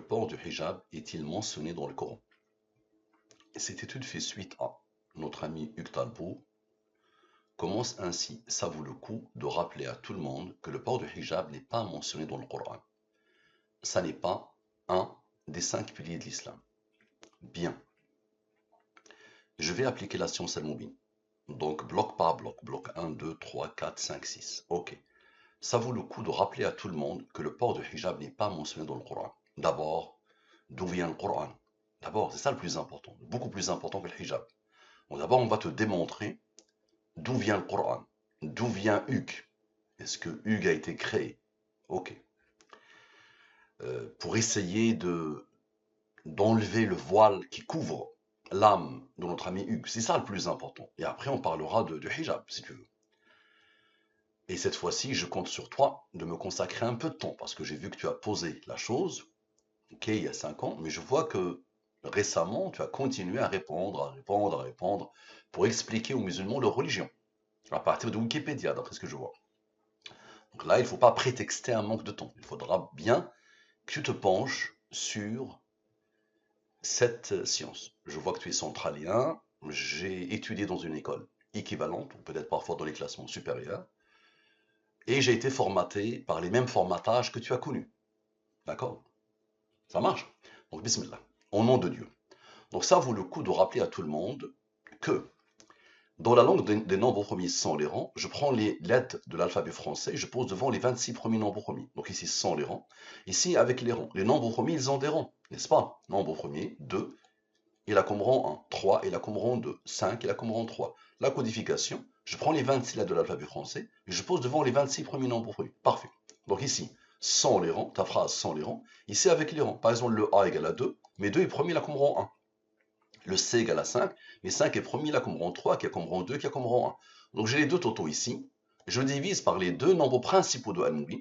le port du hijab est-il mentionné dans le Coran? Cette étude fait suite à notre ami Hugues Talbot commence ainsi. Ça vaut le coup de rappeler à tout le monde que le port du hijab n'est pas mentionné dans le Coran. Ça n'est pas un des 5 piliers de l'islam. Bien. Je vais appliquer la science al-Moubin. Donc bloc par bloc. Bloc 1, 2, 3, 4, 5, 6. Ok. Ça vaut le coup de rappeler à tout le monde que le port du hijab n'est pas mentionné dans le Coran. D'abord, d'où vient le Coran? D'abord, c'est ça le plus important. Beaucoup plus important que le hijab. Donc d'abord, on va te démontrer d'où vient le Coran. D'où vient Hugues? Est-ce que Hugues a été créé? Ok. Pour essayer d'enlever le voile qui couvre l'âme de notre ami Hugues. C'est ça le plus important. Et après, on parlera du hijab, si tu veux. Et cette fois-ci, je compte sur toi de me consacrer un peu de temps, parce que j'ai vu que tu as posé la chose, ok, il y a 5 ans, mais je vois que récemment, tu as continué à répondre, pour expliquer aux musulmans leur religion, à partir de Wikipédia, d'après ce que je vois. Donc là, il ne faut pas prétexter un manque de temps. Il faudra bien que tu te penches sur cette science. Je vois que tu es centralien, j'ai étudié dans une école équivalente, ou peut-être parfois dans les classements supérieurs, et j'ai été formaté par les mêmes formatages que tu as connus. D'accord? Ça marche? Donc, bismillah, au nom de Dieu. Donc ça vaut le coup de rappeler à tout le monde que dans la langue des nombres premiers sans les rangs, je prends les lettres de l'alphabet français, je pose devant les 26 premiers nombres premiers. Donc ici sans les rangs, ici avec les rangs. Les nombres premiers, ils ont des rangs, n'est-ce pas? Nombre premier, 2, il a comme rang 1, 3, il a comme rang 2, 5, il a comme rang 3. La codification, je prends les 26 lettres de l'alphabet français et je pose devant les 26 premiers nombres premiers. Parfait. Donc ici, sans les rangs, ta phrase sans les rangs. Ici avec les rangs. Par exemple, le A égale à 2, mais 2 est premier, il a comme rang 1. Le C égale à 5, mais 5 est premier, il a comme rang 3, qui a comme rang 2, qui a comme rang 1. Donc j'ai les deux totaux ici. Je divise par les deux nombres principaux de Al-Moubin.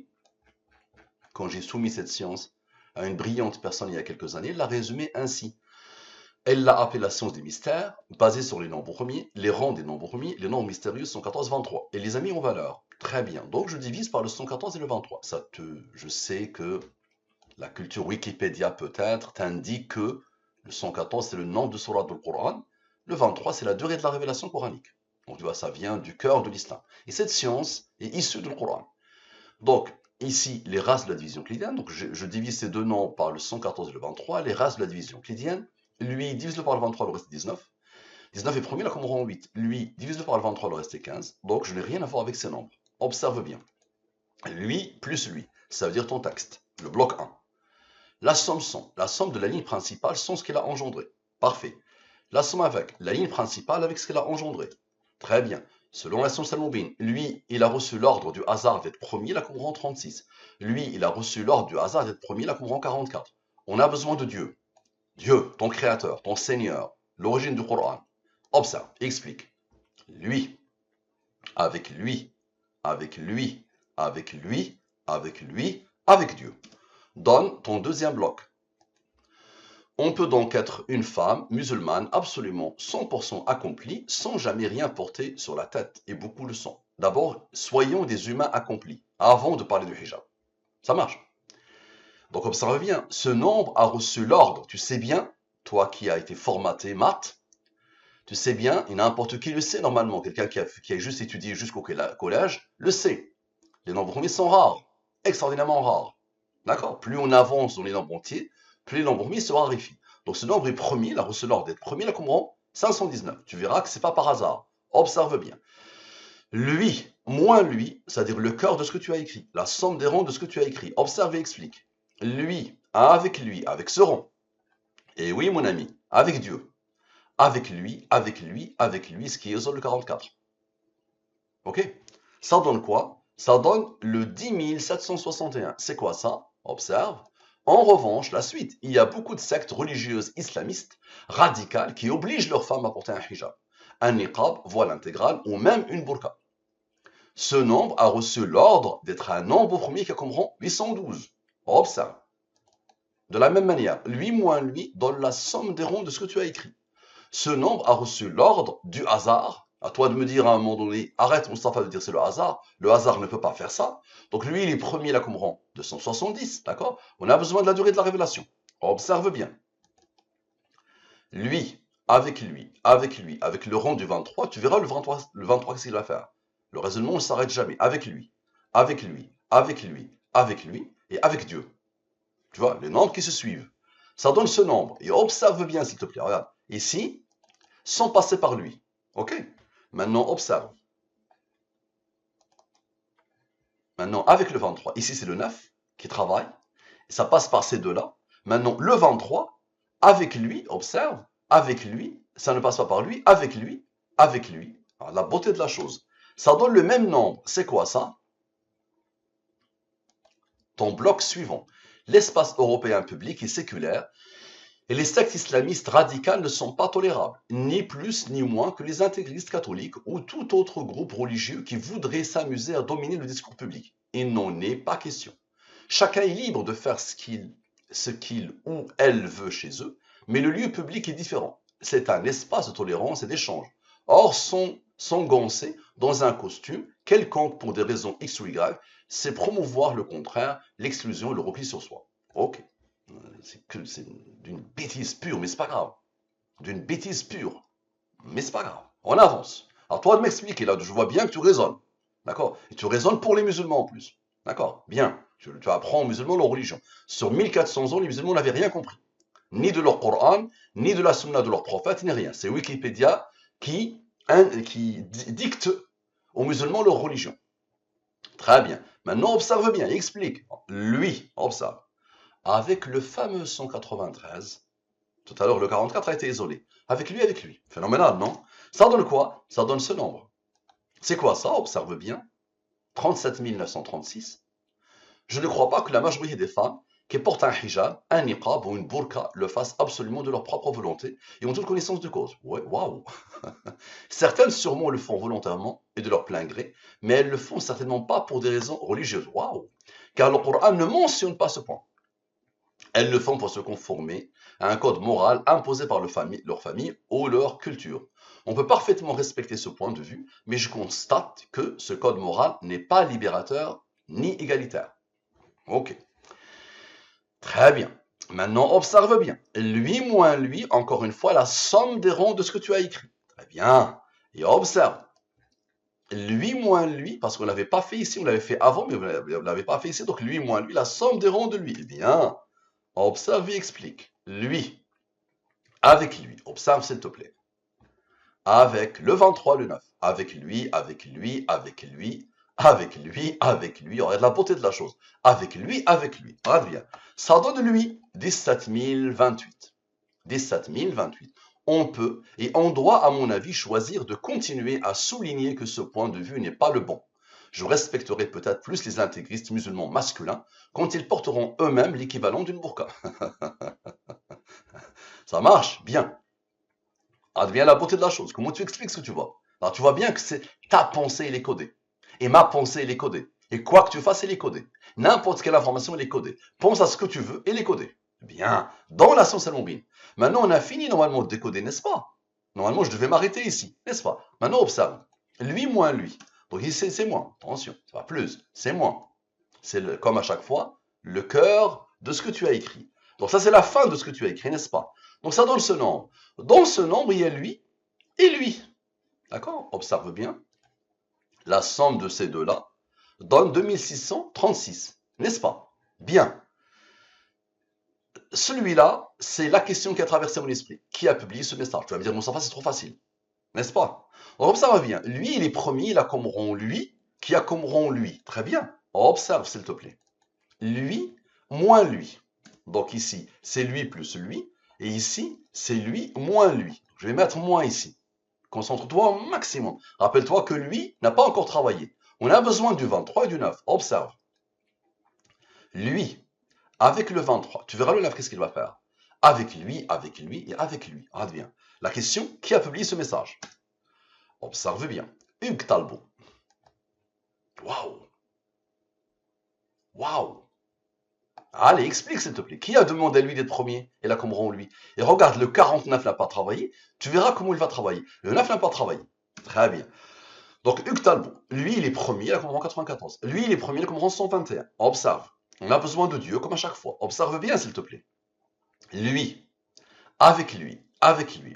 Quand j'ai soumis cette science à une brillante personne il y a quelques années, elle l'a résumé ainsi. Elle l'a appelé la science des mystères, basée sur les nombres premiers, les rangs des nombres premiers, les nombres mystérieux 114, 23. Et les a mis en valeur. Très bien. Donc je divise par le 114 et le 23. Je sais que la culture Wikipédia peut-être t'indique que le 114 c'est le nombre de sourates du Coran, le 23 c'est la durée de la révélation coranique. Donc tu vois, ça vient du cœur de l'islam. Et cette science est issue du Coran. Donc ici, les races de la division euclidienne, donc je divise ces deux nombres par le 114 et le 23, les races de la division euclidienne. Lui, divise-le par le 23, le reste est 19. 19 est premier, là comme rang 8. Lui, divise-le par le 23, le reste est 15. Donc, je n'ai rien à voir avec ces nombres. Observe bien. Lui plus lui, ça veut dire ton texte. Le bloc 1. La somme sont, la somme de la ligne principale sont ce qu'elle a engendré. Parfait. La somme avec la ligne principale avec ce qu'elle a engendré. Très bien. Selon la science al-Moubin, lui, il a reçu l'ordre du hasard d'être premier, là comme rang 36. Lui, il a reçu l'ordre du hasard d'être premier, là comme rang 44. On a besoin de Dieu. Dieu, ton créateur, ton Seigneur, l'origine du Coran. Observe, explique. Lui, avec lui, avec lui, avec lui, avec lui, avec Dieu. Donne ton deuxième bloc. On peut donc être une femme musulmane absolument 100% accomplie sans jamais rien porter sur la tête. Et beaucoup le sont. D'abord, soyons des humains accomplis avant de parler du hijab. Ça marche. Donc observe bien, ce nombre a reçu l'ordre. Tu sais bien, toi qui as été formaté maths, tu sais bien, et n'importe qui le sait normalement, quelqu'un qui a juste étudié jusqu'au collège le sait. Les nombres premiers sont rares, extraordinairement rares. D'accord? Plus on avance dans les nombres entiers, plus les nombres premiers se raréfient. Donc ce nombre est premier, il a reçu l'ordre d'être premier, là comme rang 519. Tu verras que ce n'est pas par hasard. Observe bien. Lui, moins lui, c'est-à-dire le cœur de ce que tu as écrit, la somme des rangs de ce que tu as écrit. Observe et explique. Lui, avec ce rang. Et oui, mon ami, avec Dieu. Avec lui, ce qui est le 44. Ok? Ça donne quoi? Ça donne le 10 761. C'est quoi ça? Observe. En revanche, la suite, il y a beaucoup de sectes religieuses islamistes radicales qui obligent leurs femmes à porter un hijab, un niqab, voile intégral ou même une burqa. Ce nombre a reçu l'ordre d'être un nombre premier qui a comme rang 812. Observe. De la même manière, lui moins lui donne la somme des rangs de ce que tu as écrit. Ce nombre a reçu l'ordre du hasard. À toi de me dire à un moment donné, arrête Mustapha de dire c'est le hasard. Le hasard ne peut pas faire ça. Donc lui, il est premier là comme rang 270, d'accord? On a besoin de la durée de la révélation. Observe bien. Lui, avec lui, avec lui, avec le rang du 23, tu verras le 23 qu'est-ce qu'il va faire. Le raisonnement ne s'arrête jamais. Avec lui, avec lui, avec lui, avec lui et avec Dieu. Tu vois, les nombres qui se suivent. Ça donne ce nombre. Et observe bien, s'il te plaît. Regarde. Ici, sans passer par lui. OK? Maintenant, observe. Maintenant, avec le 23, ici c'est le 9 qui travaille. Et ça passe par ces deux-là. Maintenant, le 23, avec lui, observe, avec lui, ça ne passe pas par lui, avec lui, avec lui. Alors, la beauté de la chose. Ça donne le même nombre. C'est quoi ça? Ton bloc suivant. L'espace européen public est séculaire et les sectes islamistes radicales ne sont pas tolérables, ni plus ni moins que les intégristes catholiques ou tout autre groupe religieux qui voudrait s'amuser à dominer le discours public. Il n'en est pas question. Chacun est libre de faire ce qu'il ou elle veut chez eux, mais le lieu public est différent. C'est un espace de tolérance et d'échange. Or, s'engoncer dans un costume quelconque pour des raisons X ou Y, c'est promouvoir le contraire, l'exclusion et le repli sur soi. Ok. C'est d'une bêtise pure, mais c'est pas grave. D'une bêtise pure, mais c'est pas grave. On avance. Alors toi de m'expliquer, là, je vois bien que tu raisonnes. D'accord? Et tu raisonnes pour les musulmans en plus. D'accord? Bien. Tu apprends aux musulmans leur religion. Sur 1400 ans, les musulmans n'avaient rien compris. Ni de leur Coran, ni de la sunna de leur prophète, ni rien. C'est Wikipédia qui dicte aux musulmans leur religion. Très bien. Maintenant, observe bien, explique. Lui, observe. Avec le fameux 193, tout à l'heure le 44 a été isolé. Avec lui. Phénoménal, non? Ça donne quoi? Ça donne ce nombre. C'est quoi ça? Observe bien. 37 936. Je ne crois pas que la majorité des femmes qui portent un hijab, un niqab ou une burqa le fassent absolument de leur propre volonté et en toute connaissance de cause. Ouais, waouh! Certaines sûrement le font volontairement et de leur plein gré, mais elles le font certainement pas pour des raisons religieuses. Waouh! Car le Coran ne mentionne pas ce point. Elles le font pour se conformer à un code moral imposé par leur famille ou leur culture. On peut parfaitement respecter ce point de vue, mais je constate que ce code moral n'est pas libérateur ni égalitaire. Ok, très bien. Maintenant, observe bien. Lui moins lui, encore une fois, la somme des rangs de ce que tu as écrit. Très bien. Et observe. Lui moins lui, parce qu'on ne l'avait pas fait ici, on l'avait fait avant, mais on ne l'avait pas fait ici, donc lui moins lui, la somme des rangs de lui. Bien. Observe et explique. Lui, avec lui. Observe s'il te plaît. Avec le 23, le 9. Avec lui, avec lui, avec lui, avec lui, avec lui. Regarde la beauté de la chose. Avec lui, avec lui. Regarde bien. Ça donne lui 17 028. 17 028. On peut et on doit, à mon avis, choisir de continuer à souligner que ce point de vue n'est pas le bon. Je respecterai peut-être plus les intégristes musulmans masculins quand ils porteront eux-mêmes l'équivalent d'une burqa. Ça marche bien. Advient la beauté de la chose. Comment tu expliques ce que tu vois? Alors tu vois bien que c'est ta pensée, elle est codée. Et ma pensée, elle est codée. Et quoi que tu fasses, elle est codée. N'importe quelle information, elle est codée. Pense à ce que tu veux, elle est codée. Bien. Dans la science al-mobile. Maintenant, on a fini normalement de décoder, n'est-ce pas? Normalement, je devais m'arrêter ici, n'est-ce pas? Maintenant, observe. Lui moins lui. Donc ici, c'est moins. Attention, c'est pas plus, c'est moins. C'est comme à chaque fois, le cœur de ce que tu as écrit. Donc ça, c'est la fin de ce que tu as écrit, n'est-ce pas? Donc ça donne ce nombre. Dans ce nombre, il y a lui et lui. D'accord? Observe bien. La somme de ces deux-là donne 2636. N'est-ce pas? Bien. Celui-là, c'est la question qui a traversé mon esprit. Qui a publié ce message? Tu vas me dire, Moustapha, c'est trop facile. N'est-ce pas? On observe bien. Lui, il est premier, il a comme rang lui, qui a comme rang lui. Très bien. Observe, s'il te plaît. Lui moins lui. Donc ici, c'est lui plus lui. Et ici, c'est lui moins lui. Je vais mettre moins ici. Concentre-toi au maximum. Rappelle-toi que lui n'a pas encore travaillé. On a besoin du 23 et du 9. Observe. Lui, avec le 23, tu verras le 9, qu'est-ce qu'il va faire? Avec lui et avec lui. Regarde bien. La question, qui a publié ce message? Observe bien. Hugues Talbot. Waouh. Waouh. Allez, explique s'il te plaît. Qui a demandé à lui d'être premier? Et là, comme rend lui. Et regarde, le 49 n'a pas travaillé. Tu verras comment il va travailler. Le 9 n'a pas travaillé. Très bien. Donc, Hugues Talbot, lui, il est premier, il a comme rang 94. Lui, il est premier, il a comme rang 121. Observe. On a besoin de Dieu, comme à chaque fois. Observe bien, s'il te plaît. lui, avec lui,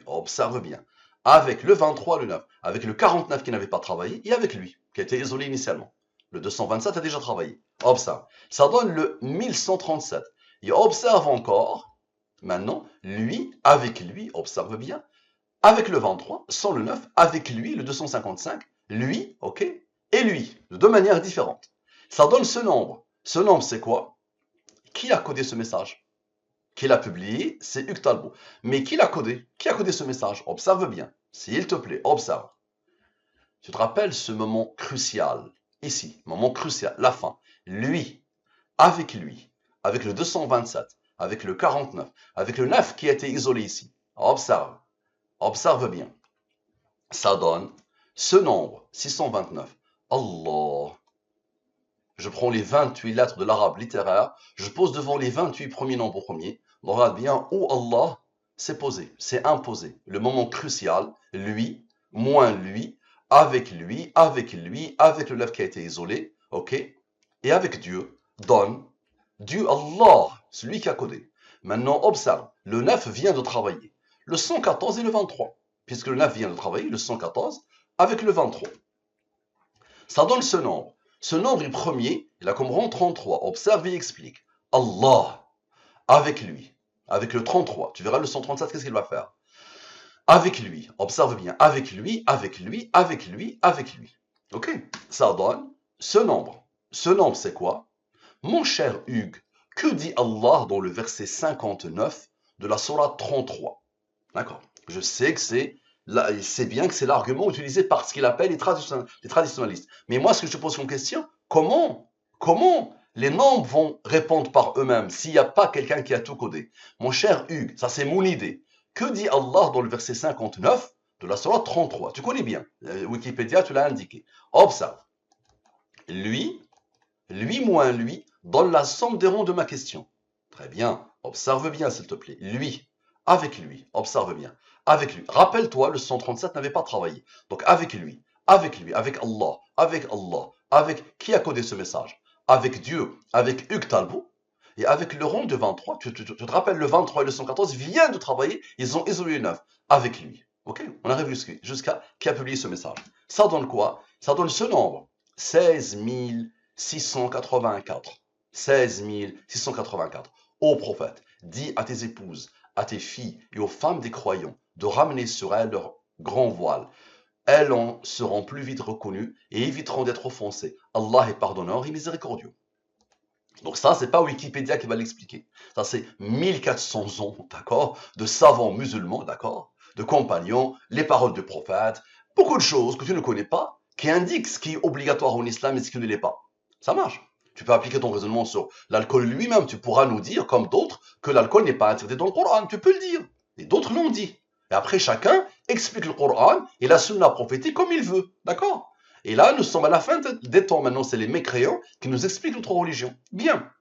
observe bien, avec le 23, le 9, avec le 49 qui n'avait pas travaillé, et avec lui, qui a été isolé initialement. Le 227 a déjà travaillé. Observe. Ça donne le 1137. Et observe encore, maintenant, lui, observe bien, avec le 23, sans le 9, avec lui, le 255, lui, ok, et lui, de deux manières différentes. Ça donne ce nombre. Ce nombre, c'est quoi? Qui a codé ce message? Qui l'a publié? C'est Hugues Talbot. Mais qui l'a codé? Qui a codé ce message? Observe bien. S'il te plaît, observe. Tu te rappelles ce moment crucial, ici, moment crucial, la fin. Lui, avec le 227, avec le 49, avec le 9 qui a été isolé ici. Observe. Observe bien. Ça donne ce nombre, 629. Allah. Je prends les 28 lettres de l'arabe littéraire, je pose devant les 28 premiers nombres premiers. On regarde bien où Allah s'est posé, s'est imposé. Le moment crucial, lui, moins lui, avec lui, avec lui, avec le 9 qui a été isolé, ok? Et avec Dieu, donne, Dieu Allah, celui qui a codé. Maintenant, observe, le 9 vient de travailler. Le 114 et le 23. Puisque le 9 vient de travailler, le 114, avec le 23. Ça donne ce nombre. Ce nombre est premier, il a comme rang 33. Observe et explique. Allah, avec lui, avec le 33. Tu verras le 137, qu'est-ce qu'il va faire? Avec lui, observe bien, avec lui, avec lui, avec lui, avec lui. Ok? Ça donne ce nombre. Ce nombre, c'est quoi? Mon cher Hugues, que dit Allah dans le verset 59 de la Sourate 33? D'accord. Je sais que c'est bien que c'est l'argument utilisé par ce qu'il appelle les traditionalistes. Mais moi, ce que je pose comme question, comment les nombres vont répondre par eux-mêmes s'il n'y a pas quelqu'un qui a tout codé? Mon cher Hugues, ça c'est mon idée. Que dit Allah dans le verset 59 de la Sourate 33? Tu connais bien. Wikipédia, tu l'as indiqué. Observe. Lui moins lui, donne la somme des ronds de ma question. Très bien, observe bien s'il te plaît. Lui, avec lui, observe bien. Avec lui. Rappelle-toi, le 137 n'avait pas travaillé. Donc avec lui, avec Allah, avec qui a codé ce message? Avec Dieu, avec Hugues Talbot, et avec le rond de 23. Tu te rappelles, le 23 et le 114 viennent de travailler, ils ont isolé le 9 avec lui. Ok? On arrive jusqu'à qui a publié ce message. Ça donne quoi? Ça donne ce nombre. 16 684. 16 684. Ô prophète, dis à tes épouses, à tes filles et aux femmes des croyants de ramener sur elles leur grand voile. Elles en seront plus vite reconnues et éviteront d'être offensées. Allah est pardonneur et miséricordieux. Donc ça, c'est pas Wikipédia qui va l'expliquer. Ça, c'est 1400 ans, d'accord, de savants musulmans, d'accord, de compagnons, les paroles du prophète, beaucoup de choses que tu ne connais pas, qui indiquent ce qui est obligatoire en islam et ce qui ne l'est pas. Ça marche. Tu peux appliquer ton raisonnement sur l'alcool lui-même. Tu pourras nous dire, comme d'autres, que l'alcool n'est pas interdit dans le Coran. Tu peux le dire. Et d'autres l'ont dit. Et après, chacun explique le Coran et la sunna prophétique comme il veut. D'accord? Et là, nous sommes à la fin des temps. Maintenant, c'est les mécréants qui nous expliquent notre religion. Bien.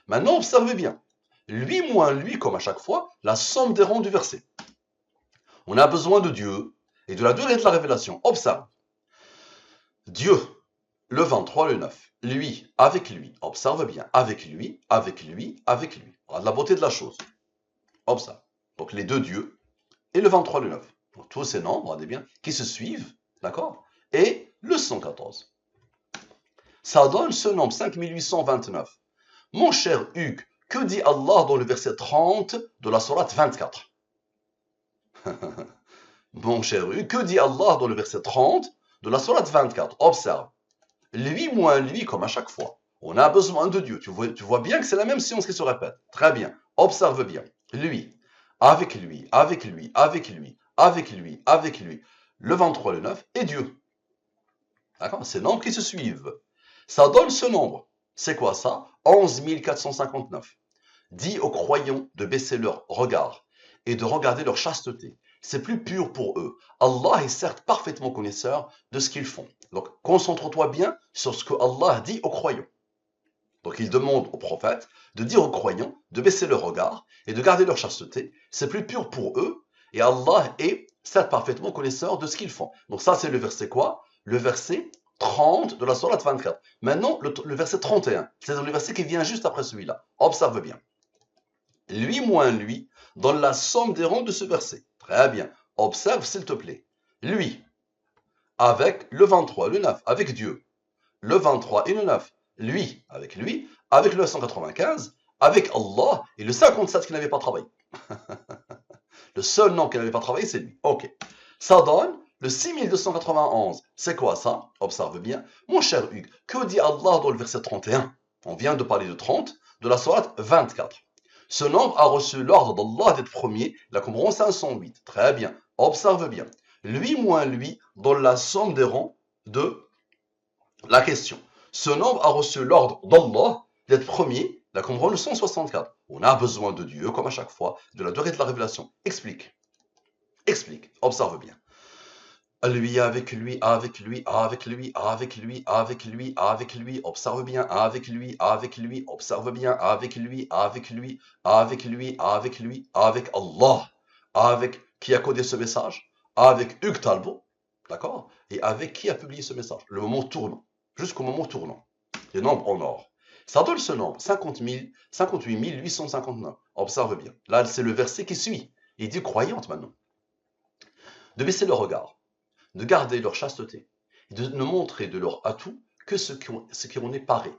Maintenant, observez bien. Lui moins lui, comme à chaque fois, la somme des rangs du verset. On a besoin de Dieu et de la durée de la révélation. Observe. Dieu, le 23, le 9. Lui, avec lui. Observe bien. Avec lui, avec lui, avec lui. Regarde la beauté de la chose. Observe. Donc les deux dieux et le 23, le 9. Donc, tous ces nombres, regardez bien, qui se suivent. D'accord? Et le 114. Ça donne ce nombre, 5829. Mon cher Hugues, que dit Allah dans le verset 30 de la sourate 24? Mon cher Hugues, que dit Allah dans le verset 30 de la sourate 24? Observe. Lui moins lui, comme à chaque fois. On a besoin de Dieu. Tu vois bien que c'est la même science qui se répète. Très bien. Observe bien. Lui, avec lui, avec lui, avec lui, avec lui, avec lui. Le 23, le 9 et Dieu. D'accord? Ces nombres qui se suivent. Ça donne ce nombre. C'est quoi ça? 11 459. Dis aux croyants de baisser leur regard et de regarder leur chasteté. C'est plus pur pour eux. Allah est certes parfaitement connaisseur de ce qu'ils font. Donc, concentre-toi bien sur ce que Allah dit aux croyants. Donc, il demande aux prophètes de dire aux croyants de baisser leur regard et de garder leur chasteté. C'est plus pur pour eux. Et Allah est certes parfaitement connaisseur de ce qu'ils font. Donc, ça, c'est le verset quoi? Le verset 30 de la sourate 24. Maintenant, le verset 31. C'est le verset qui vient juste après celui-là. Observe bien. Lui moins lui, donne la somme des rangs de ce verset. Très bien. Observe s'il te plaît. Lui, avec le 23, le 9, avec Dieu. Le 23 et le 9. Lui, avec le 195, avec Allah, et le 57 qui n'avait pas travaillé. Le seul nom qui n'avait pas travaillé, c'est lui. Ok. Ça donne le 6291. C'est quoi ça? Observe bien. Mon cher Hugues, que dit Allah dans le verset 31? On vient de parler de 30, de la sourate 24. Ce nombre a reçu l'ordre d'Allah d'être premier, la Qumran 508. Très bien. Observe bien. Lui moins lui donne la somme des rangs de la question. Ce nombre a reçu l'ordre d'Allah d'être premier, la Qumran 164. On a besoin de Dieu, comme à chaque fois, de la durée de la révélation. Explique. Explique. Observe bien. Lui, avec lui, avec lui, avec lui, avec lui, avec lui, avec lui, observe bien, avec lui, observe bien, avec lui, avec lui, avec lui, avec lui, avec Allah, avec qui a codé ce message, avec Hugues Talbot, d'accord, et avec qui a publié ce message, le moment tournant, jusqu'au moment tournant, les nombres en or. Ça donne ce nombre, 58 859. Observe bien. Là, c'est le verset qui suit. Il dit croyante maintenant. De baisser le regard, de garder leur chasteté, et de ne montrer de leur atout que ce qui en est paré,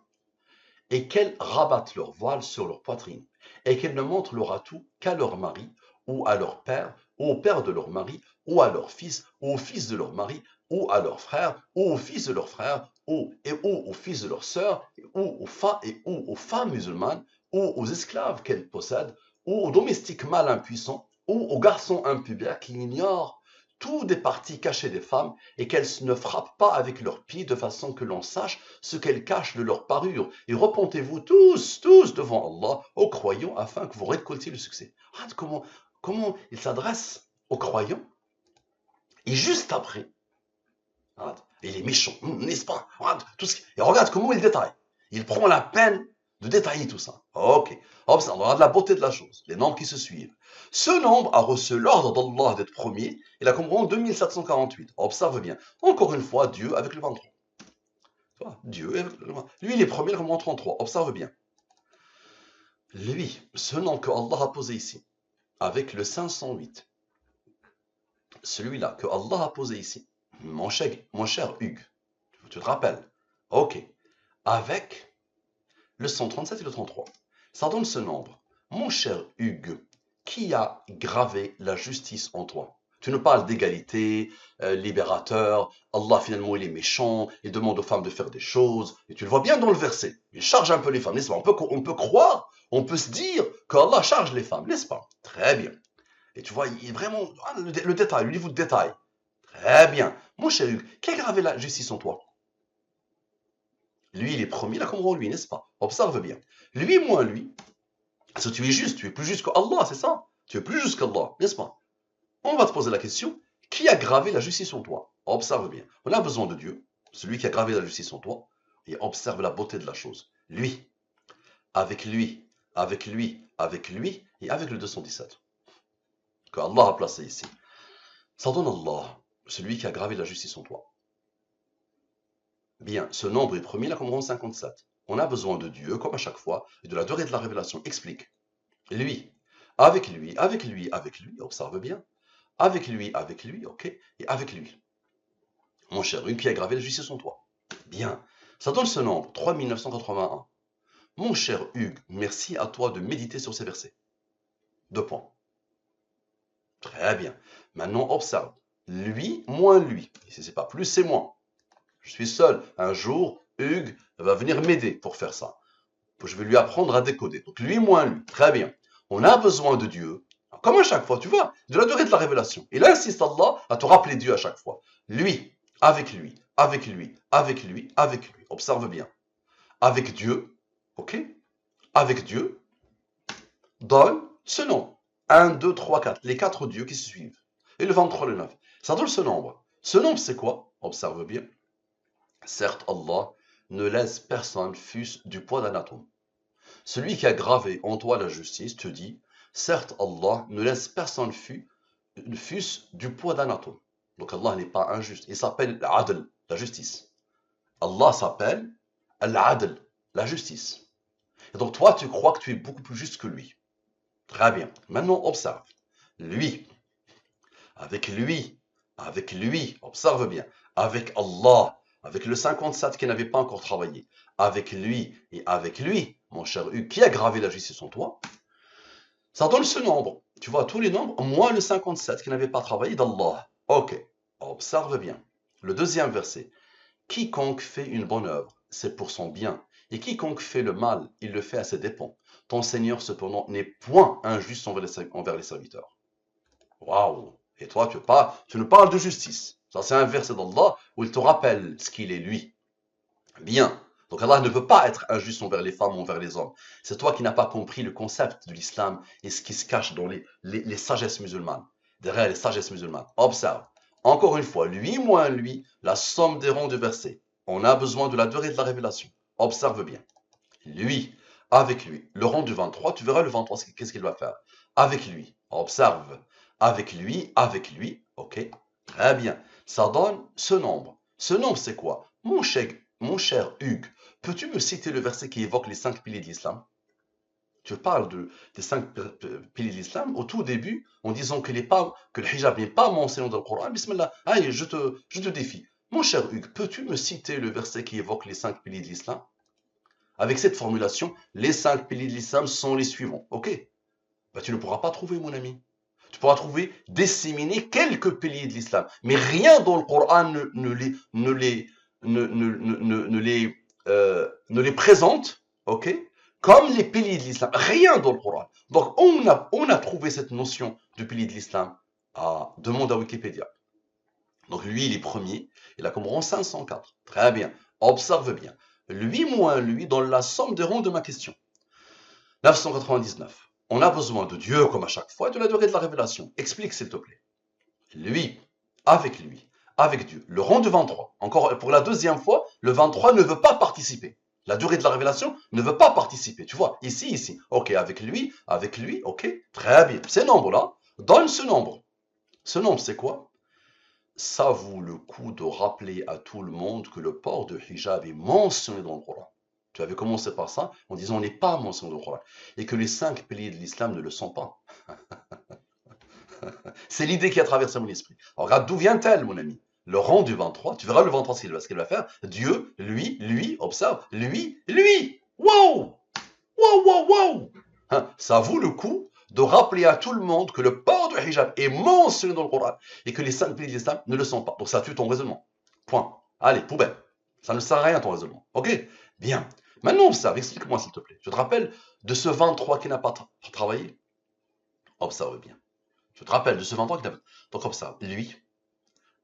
et qu'elles rabattent leur voile sur leur poitrine, et qu'elles ne montrent leur atout qu'à leur mari, ou à leur père, ou au père de leur mari, ou à leur fils, ou au fils de leur mari, ou à leur frère, ou au fils de leur frère, ou au fils de leur sœur, ou aux femmes musulmanes, ou aux esclaves qu'elles possèdent, ou aux domestiques mal impuissants, ou aux garçons impubères qui ignorent tout des parties cachées des femmes et qu'elles ne frappent pas avec leurs pieds de façon que l'on sache ce qu'elles cachent de leur parure. Et repentez-vous tous, tous devant Allah, aux croyants, afin que vous récoltiez le succès. Regarde comment il s'adresse aux croyants. Et juste après, regarde, il est méchant, n'est-ce pas? Regarde, et regarde comment il détaille. Il prend la peine de détailler tout ça. Ok. Observe, regarde la beauté de la chose, les nombres qui se suivent. Ce nombre a reçu l'ordre d'Allah d'être premier et la Qumran 2748. Observe bien. Encore une fois, Dieu avec le 23. Dieu avec le 23. Lui, il est premier, la Qumran 33. Observe bien. Lui, ce nom que Allah a posé ici, avec le 508, celui-là que Allah a posé ici, mon cher Hugues, tu te rappelles? Ok. Avec le 137 et le 33. Ça donne ce nombre. Mon cher Hugues, qui a gravé la justice en toi? Tu nous parles d'égalité, libérateur, Allah finalement il est méchant, il demande aux femmes de faire des choses, et tu le vois bien dans le verset. Il charge un peu les femmes, n'est-ce pas? On peut croire, on peut se dire qu'Allah charge les femmes, n'est-ce pas? Très bien. Et tu vois, il est vraiment le détail, le niveau de détail. Très bien. Mon cher Hugues, qui a gravé la justice en toi? Lui, il est premier, là comme lui, n'est-ce pas? Observe bien. Lui, moins lui, parce que tu es juste, tu es plus juste qu'Allah, c'est ça? Tu es plus juste qu'Allah, n'est-ce pas? On va te poser la question, qui a gravé la justice en toi? Observe bien. On a besoin de Dieu, celui qui a gravé la justice en toi, et observe la beauté de la chose. Lui, avec lui, avec lui, avec lui, et avec le 217, que Allah a placé ici. Ça donne Allah, celui qui a gravé la justice en toi. Bien, ce nombre est premier, là, comme rang 57. On a besoin de Dieu, comme à chaque fois, et de la durée de la révélation. Explique. Lui, avec lui, avec lui, avec lui, observe bien. Avec lui, ok, et avec lui. Mon cher, une qui a gravé la justice en toi. Bien, ça donne ce nombre, 3981. Mon cher Hugues, merci à toi de méditer sur ces versets. 2 points. Très bien. Maintenant, observe. Lui, moins lui. Ici, c'est pas plus, c'est moins. Je suis seul. Un jour, Hugues va venir m'aider pour faire ça. Je vais lui apprendre à décoder. Donc lui, moins lui. Très bien. On a besoin de Dieu. Comme à chaque fois, tu vois, de la durée de la révélation. Il insiste Allah à te rappeler Dieu à chaque fois. Lui, avec lui, avec lui, avec lui, avec lui. Observe bien. Avec Dieu, ok? Avec Dieu, donne ce nom. 1, 2, 3, 4. Les 4 dieux qui se suivent. Et le 23, le 9. Ça donne ce nombre. Ce nombre, c'est quoi? Observe bien. Certes, Allah ne laisse personne fût-ce du poids d'un atome. Celui qui a gravé en toi la justice te dit, certes, Allah ne laisse personne fût-ce du poids d'un atome. Donc Allah n'est pas injuste. Il s'appelle l'adl, la justice. Allah s'appelle l'adl, la justice. Et donc toi, tu crois que tu es beaucoup plus juste que lui. Très bien. Maintenant, observe. Lui, lui, avec lui, observe bien, avec Allah, avec le 57 qui n'avait pas encore travaillé, avec lui et avec lui, mon cher Hugues, qui a gravé la justice en toi, ça donne ce nombre. Tu vois, tous les nombres, moins le 57 qui n'avait pas travaillé d'Allah. Ok, observe bien. Le deuxième verset. Quiconque fait une bonne œuvre, c'est pour son bien. Et quiconque fait le mal, il le fait à ses dépens. Ton Seigneur, cependant, n'est point injuste envers les serviteurs. Waouh! Et toi, tu nous parles de justice. Ça, c'est un verset d'Allah où il te rappelle ce qu'il est lui. Bien. Donc Allah ne peut pas être injuste envers les femmes ou envers les hommes. C'est toi qui n'as pas compris le concept de l'islam et ce qui se cache dans les sagesses musulmanes. Derrière les sagesses musulmanes. Observe. Encore une fois, lui moins lui, la somme des rangs de versets. On a besoin de la durée de la révélation. Observe bien. Lui, avec lui. Le rang du 23, tu verras le 23, qu'est-ce qu'il va faire. Avec lui. Observe. Avec lui. Ok. Très bien. Ça donne ce nombre. Ce nombre, c'est quoi? Mon cher Hugues, peux-tu me citer le verset qui évoque les 5 piliers de l'islam? Tu parles des 5 piliers de l'islam au tout début en disant que le hijab n'est pas mentionné dans le Coran. Bismillah, allez, je te défie. Mon cher Hugues, peux-tu me citer le verset qui évoque les 5 piliers de l'islam? Avec cette formulation, les 5 piliers de l'islam sont les suivants. Ok? Ben, tu ne pourras pas trouver, mon ami. Tu pourras trouver disséminer quelques piliers de l'islam, mais rien dans le Coran ne les présente, ok, comme les piliers de l'islam. Rien dans le Coran. Donc, on a trouvé cette notion de pilier de l'islam à demande à Wikipédia. Donc, lui, il est premier. Il a commencé en 504. Très bien. Observe bien. Lui moins lui dans la somme des rangs de ma question. 999. On a besoin de Dieu, comme à chaque fois, et de la durée de la révélation. Explique, s'il te plaît. Lui, avec Dieu. Le rang de 23. Encore pour la deuxième fois, le 23 ne veut pas participer. La durée de la révélation ne veut pas participer. Tu vois, ici. Ok, avec lui, ok. Très bien. Ces nombres-là, donne ce nombre. Ce nombre, c'est quoi? Ça vaut le coup de rappeler à tout le monde que le port de hijab est mentionné dans le Coran. Tu avais commencé par ça en disant on n'est pas mentionné dans le Coran. Et que les 5 piliers de l'islam ne le sont pas. C'est l'idée qui a traversé mon esprit. Alors, regarde, d'où vient-elle, mon ami? Le rang du 23, tu verras le 23 ce qu'il va faire. Dieu, lui, observe, lui. Wow! Wow! Hein, ça vaut le coup de rappeler à tout le monde que le port du hijab est mentionné dans le Coran et que les 5 piliers de l'islam ne le sont pas. Donc ça tue ton raisonnement. Point. Allez, poubelle. Ça ne sert à rien ton raisonnement. Ok? Bien. Maintenant, observe, explique-moi s'il te plaît. Je te rappelle de ce 23 qui n'a pas travaillé. Observe bien. Je te rappelle de ce 23 qui n'avait pas. Donc observe, lui,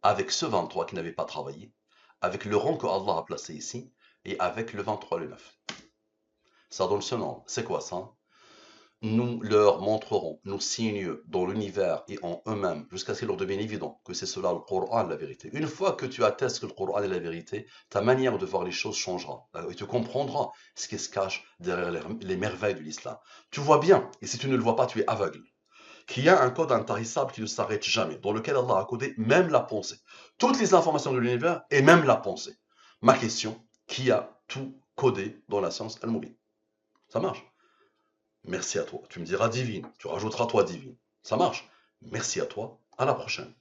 avec ce 23 qui n'avait pas travaillé, avec le rang que Allah a placé ici, et avec le 23, le 9. Ça donne ce nom. C'est quoi ça? Nous leur montrerons nos signes dans l'univers et en eux-mêmes, jusqu'à ce qu'il leur devienne évident que c'est cela le Coran, la vérité. Une fois que tu attestes que le Coran est la vérité, ta manière de voir les choses changera. Et tu comprendras ce qui se cache derrière les merveilles de l'islam. Tu vois bien, et si tu ne le vois pas, tu es aveugle, qu'il y a un code intarissable qui ne s'arrête jamais, dans lequel Allah a codé même la pensée. Toutes les informations de l'univers et même la pensée. Ma question, qui a tout codé dans la science al-Mubin? Ça marche? Merci à toi. Tu me diras divine, tu rajouteras toi divine. Ça marche? Merci à toi. À la prochaine.